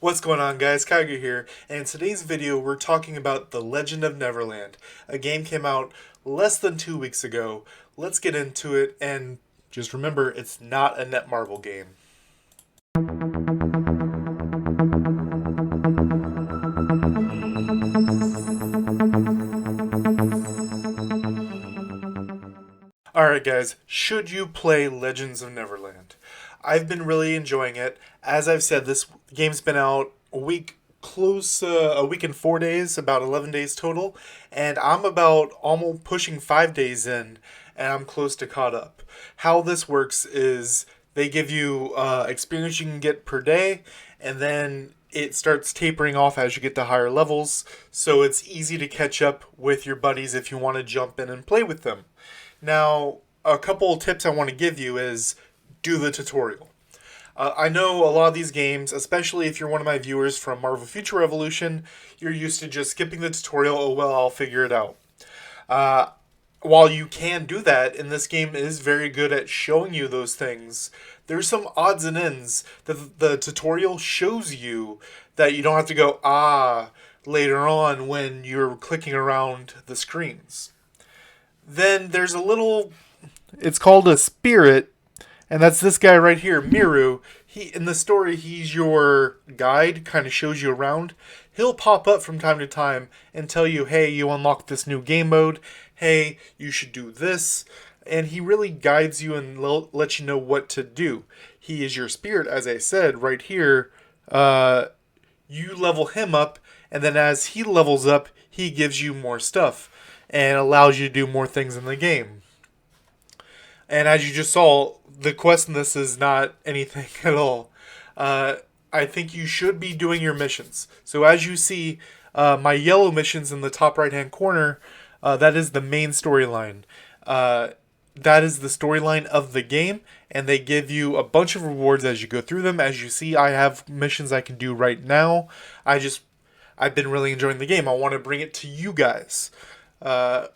What's going on, guys? Kigerr here, and in today's video we're talking about The Legend of Neverland. A game came out less than 2 weeks ago. Let's get into it, and just remember, it's not a Netmarble game. Alright guys, should you play Legends of Neverland? I've been really enjoying it. As I've said, this game's been out a week and 4 days, about 11 days total, and I'm about almost pushing 5 days in, and I'm close to caught up. How this works is they give you experience you can get per day, and then it starts tapering off as you get to higher levels, so it's easy to catch up with your buddies if you want to jump in and play with them. Now, a couple of tips I want to give you is do the tutorial. I know a lot of these games, especially if you're one of my viewers from Marvel Future Revolution, you're used to just skipping the tutorial, oh well, I'll figure it out. While you can do that, and this game is very good at showing you those things, there's some odds and ends that the tutorial shows you that you don't have to go, later on when you're clicking around the screens. Then there's it's called a spirit, and that's this guy right here, Miru. In the story, he's your guide, kind of shows you around. He'll pop up from time to time and tell you, hey, you unlocked this new game mode. Hey, you should do this. And he really guides you and lets you know what to do. He is your spirit, as I said, right here. You level him up, and then as he levels up, he gives you more stuff and allows you to do more things in the game. And as you just saw, the quest in this is not anything at all. I think you should be doing your missions. So as you see, my yellow missions in the top right-hand corner, that is the main storyline. That is the storyline of the game, and they give you a bunch of rewards as you go through them. As you see, I have missions I can do right now. I've been really enjoying the game. I want to bring it to you guys. And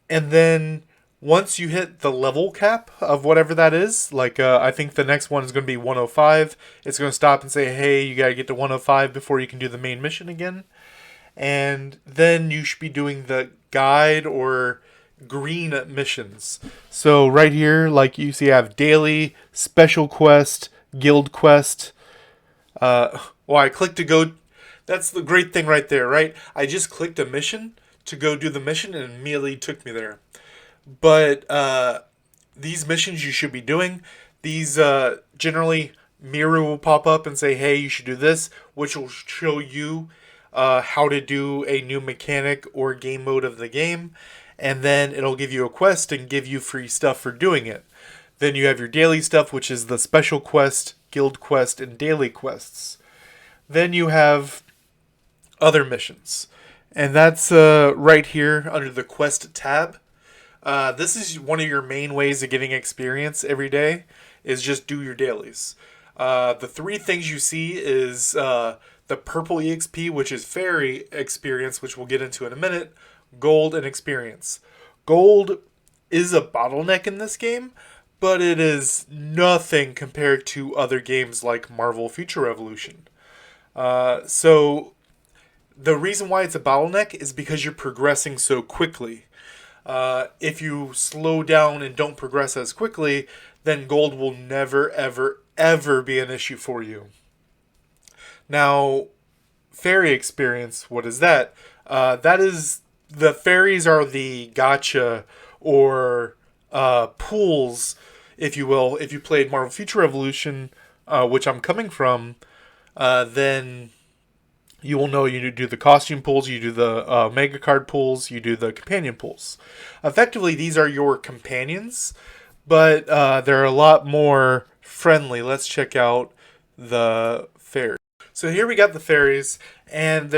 then once you hit the level cap of whatever that is, like I think the next one is going to be 105, it's going to stop and say, hey, you got to get to 105 before you can do the main mission again. And then you should be doing the guide or green missions. So right here, like you see, I have daily, special quest, guild quest. I clicked to go. That's the great thing right there, right? I just clicked a mission to go do the mission and it immediately took me there. But these missions you should be doing, these generally Miru will pop up and say, hey, you should do this, which will show you how to do a new mechanic or game mode of the game. And then it'll give you a quest and give you free stuff for doing it. Then you have your daily stuff, which is the special quest, guild quest, and daily quests. Then you have other missions. And that's right here under the quest tab. This is one of your main ways of getting experience every day, is just do your dailies. The three things you see is the purple EXP, which is fairy experience, which we'll get into in a minute, gold, and experience. Gold is a bottleneck in this game, but it is nothing compared to other games like Marvel Future Revolution. So the reason why it's a bottleneck is because you're progressing so quickly. If you slow down and don't progress as quickly, then gold will never, ever, ever be an issue for you. Now, fairy experience, what is that? The fairies are the gacha or pools, if you will. If you played Marvel Future Revolution, which I'm coming from, then you will know you do the costume pulls, you do the mega card pulls, you do the companion pulls. Effectively, these are your companions, but they're a lot more friendly. Let's check out the fairies. So here we got the fairies, and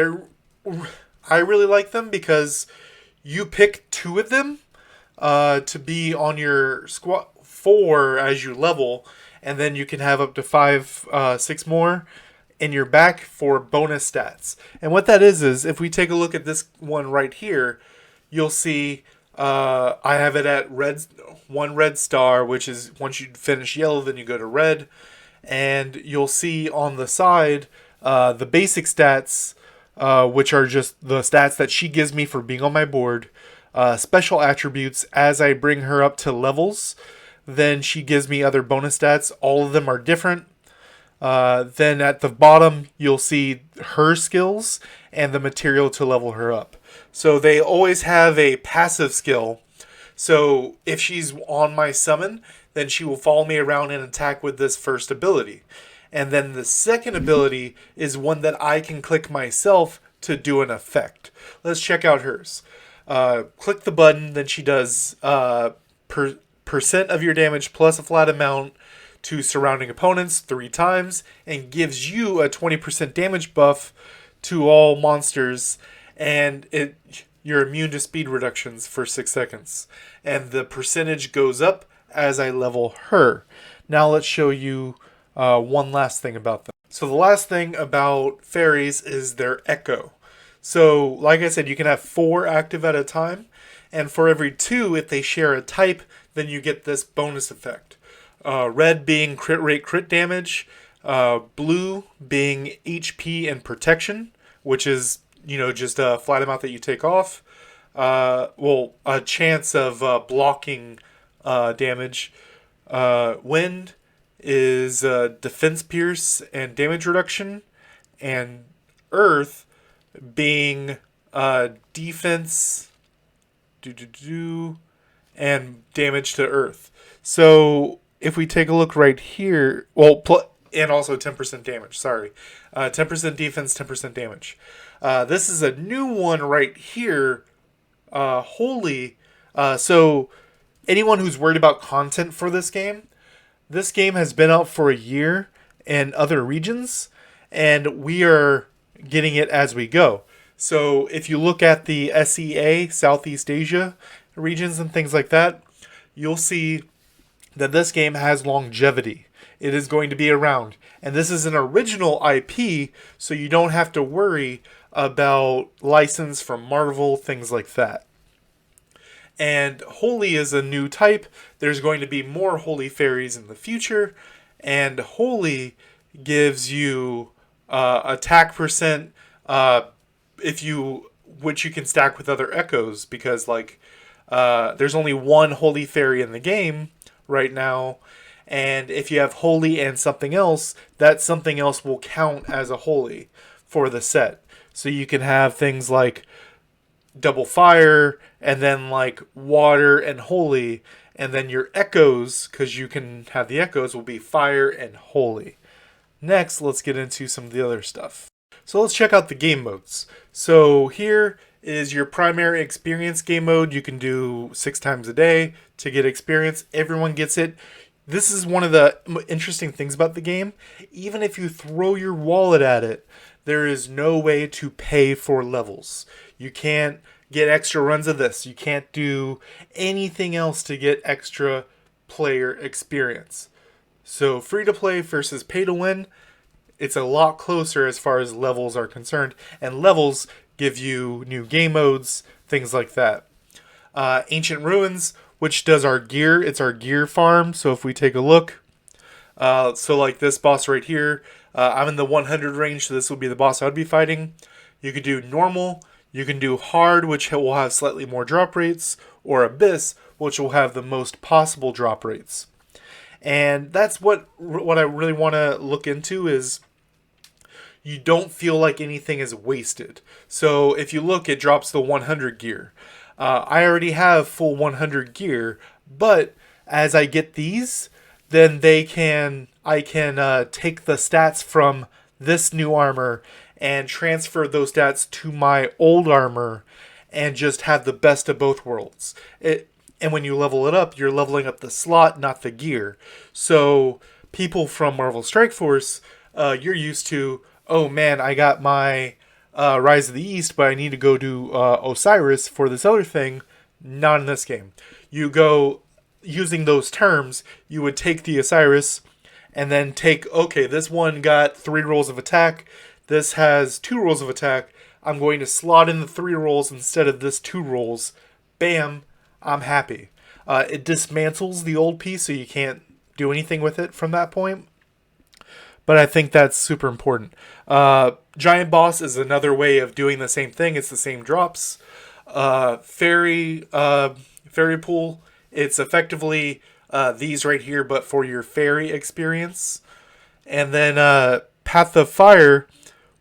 I really like them because you pick two of them to be on your squad, 4 as you level, and then you can have up to 5, 6 more in your back for bonus stats. And what that is if we take a look at this one right here, you'll see I have it at one red star, which is once you finish yellow, then you go to red. And you'll see on the side The basic stats, which are just the stats that she gives me for being on my board. Special attributes as I bring her up to levels. Then she gives me other bonus stats. All of them are different. Then at the bottom, you'll see her skills and the material to level her up. So they always have a passive skill. So if she's on my summon, then she will follow me around and attack with this first ability. And then the second ability is one that I can click myself to do an effect. Let's check out hers. Click the button, then she does percent of your damage plus a flat amount to surrounding opponents 3 times, and gives you a 20% damage buff to all monsters, and you're immune to speed reductions for 6 seconds. And the percentage goes up as I level her. Now let's show you one last thing about them. So the last thing about fairies is their echo. So like I said, you can have 4 active at a time, and for every 2, if they share a type, then you get this bonus effect. Red being crit rate, crit damage. Blue being HP and protection, which is, just a flat amount that you take off. A chance of blocking damage. Wind is defense pierce and damage reduction. And Earth being defense and damage to Earth. So if we take a look right here, and also 10% damage, sorry. 10% defense, 10% damage. This is a new one right here, Holy. So anyone who's worried about content for this game has been out for a year in other regions, and we are getting it as we go. So if you look at the SEA, Southeast Asia regions and things like that, you'll see that this game has longevity. It is going to be around. And this is an original IP, so you don't have to worry about license from Marvel, things like that. And Holy is a new type. There's going to be more Holy Fairies in the future. And Holy gives you attack percent, which you can stack with other echoes, because there's only one Holy Fairy in the game right now, and if you have Holy and something else, that something else will count as a Holy for the set. So you can have things like double fire, and then water and Holy, and then your echoes, because you can have the echoes, will be fire and Holy. Next, let's get into some of the other stuff. So let's check out the game modes. So here is your primary experience game mode. You can do 6 times a day to get experience. Everyone gets it. This is one of the interesting things about the game. Even if you throw your wallet at it, there is no way to pay for levels. You can't get extra runs of this. You can't do anything else to get extra player experience. So free to play versus pay to win, it's a lot closer as far as levels are concerned. And levels give you new game modes, things like that. Ancient Ruins, which does our gear. It's our gear farm. So if we take a look, so like this boss right here, I'm in the 100 range, so this will be the boss I would be fighting. You could do normal, you can do hard, which will have slightly more drop rates, or abyss, which will have the most possible drop rates. And that's what I really want to look into is you don't feel like anything is wasted. So if you look, it drops the 100 gear. I already have full 100 gear, but as I get these, then I can take the stats from this new armor and transfer those stats to my old armor and just have the best of both worlds. And when you level it up, you're leveling up the slot, not the gear. So people from Marvel Strike Force, you're used to, oh man, I got my Rise of the East, but I need to go do Osiris for this other thing. Not in this game. You go, using those terms, you would take the Osiris and then take, okay, this one got 3 rolls of attack. This has 2 rolls of attack. I'm going to slot in the 3 rolls instead of this 2 rolls. Bam, I'm happy. It dismantles the old piece, so you can't do anything with it from that point. but I think that's super important. Giant boss is another way of doing the same thing. It's the same drops. Fairy pool. It's effectively these right here, but for your fairy experience. And then Path of Fire,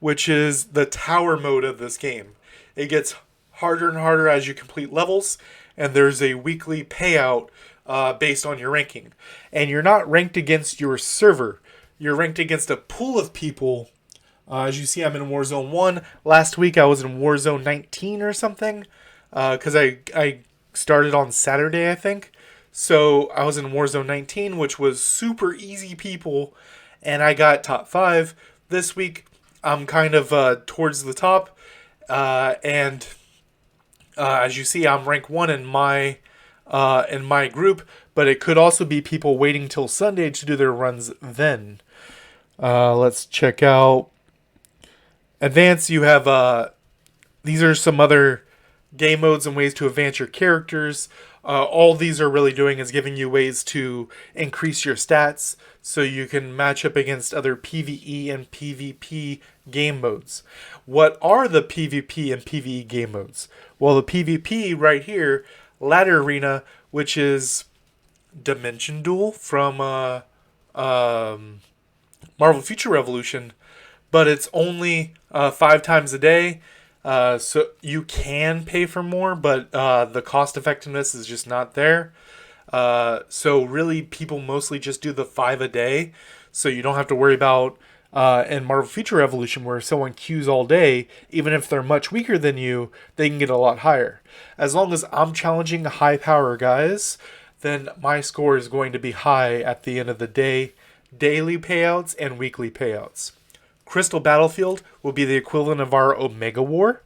which is the tower mode of this game. It gets harder and harder as you complete levels, and there's a weekly payout based on your ranking. And you're not ranked against your server. You're ranked against a pool of people. As you see, I'm in Warzone 1. Last week I was in Warzone 19 or something. Because I started on Saturday, I think. So I was in Warzone 19, which was super easy people. And I got top 5. This week I'm kind of towards the top. And as you see, I'm rank 1 in my group. But it could also be people waiting till Sunday to do their runs then. Let's check out Advance. You have these are some other game modes and ways to advance your characters. All these are really doing is giving you ways to increase your stats so you can match up against other PvE and PvP game modes. What are the PvP and PvE game modes? Well, the PvP right here, Ladder Arena, which is Dimension Duel from Marvel Future Revolution, but it's only 5 times a day. So you can pay for more, but the cost effectiveness is just not there. So really, people mostly just do the 5 a day. So you don't have to worry about in Marvel Future Revolution where someone queues all day, even if they're much weaker than you, they can get a lot higher. As long as I'm challenging high power guys, then my score is going to be high at the end of the day. Daily payouts and weekly payouts. Crystal Battlefield will be the equivalent of our Omega War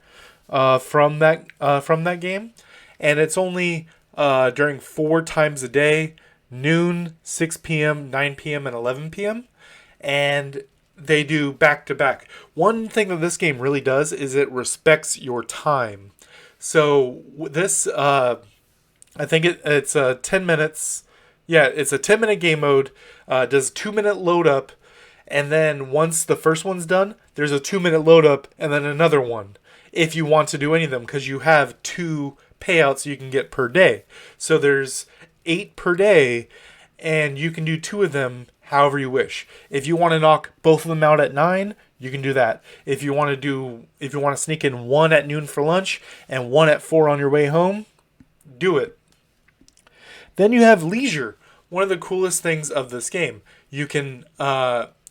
from that game, and it's only during 4 times a day: noon, 6 p.m., 9 p.m., and 11 p.m. And they do back to back. One thing that this game really does is it respects your time. So this, I think it's 10 minutes. Yeah, it's a 10-minute game mode. Does 2-minute load up. And then once the first one's done, there's a 2-minute load up and then another one. If you want to do any of them, because you have 2 payouts you can get per day. So there's 8 per day, and you can do 2 of them however you wish. If you want to knock both of them out at 9, you can do that. If you want to sneak in 1 at noon for lunch and 1 at 4 on your way home, do it. Then you have Leisure. One of the coolest things of this game. You can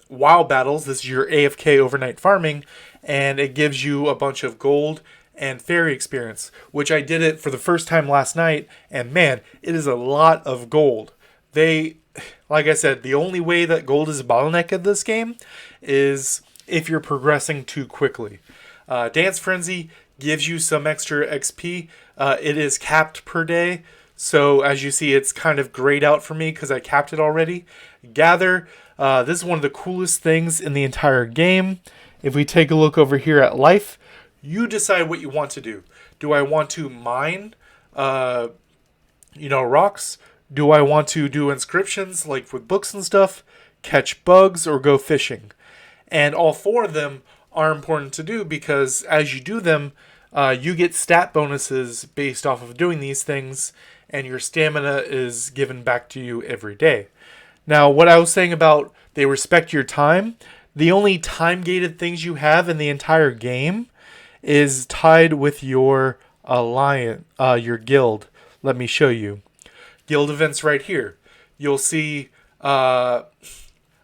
WoW battles. This is your AFK overnight farming, and it gives you a bunch of gold and fairy experience, which I did it for the first time last night, and man, it is a lot of gold. Like I said, the only way that gold is a bottleneck in this game is if you're progressing too quickly. Dance Frenzy gives you some extra XP. It is capped per day, so as you see, it's kind of grayed out for me because I capped it already. Gather. This is one of the coolest things in the entire game. If we take a look over here at life, you decide what you want to do. Do I want to mine, rocks? Do I want to do inscriptions like with books and stuff? Catch bugs or go fishing? And all 4 of them are important to do because as you do them, you get stat bonuses based off of doing these things, and your stamina is given back to you every day. Now, what I was saying about they respect your time, the only time-gated things you have in the entire game is tied with your alliance, your guild. Let me show you. Guild events right here. You'll see, I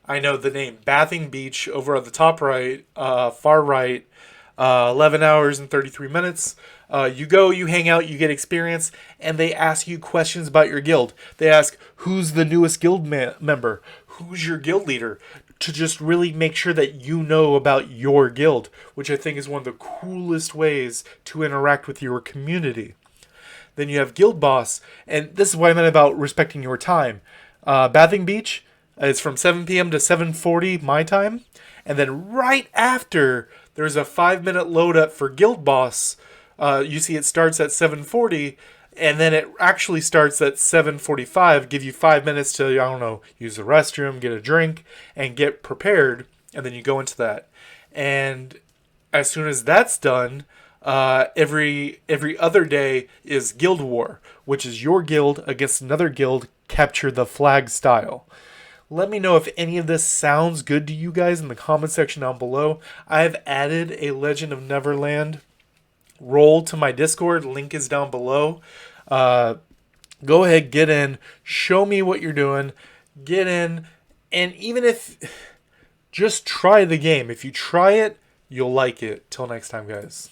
know the name, Bathing Beach over at the top right, far right, 11 hours and 33 minutes. You go, you hang out, you get experience, and they ask you questions about your guild. They ask, who's the newest guild member? Who's your guild leader? To just really make sure that you know about your guild, which I think is one of the coolest ways to interact with your community. Then you have Guild Boss, and this is what I meant about respecting your time. Bathing Beach is from 7 p.m. to 7:40 my time, and then right after there's a 5-minute load up for Guild Boss. You see it starts at 7:40, and then it actually starts at 7:45. Give you 5 minutes to, use the restroom, get a drink, and get prepared. and then you go into that. And as soon as that's done, every other day is Guild War, which is your guild against another guild, capture the flag style. Let me know if any of this sounds good to you guys in the comment section down below. I've added a Legend of Neverland role to my Discord. Link is down below. Go ahead, get in, show me what you're doing, get in, and even if just try the game. If you try it, you'll like it. Till next time, guys.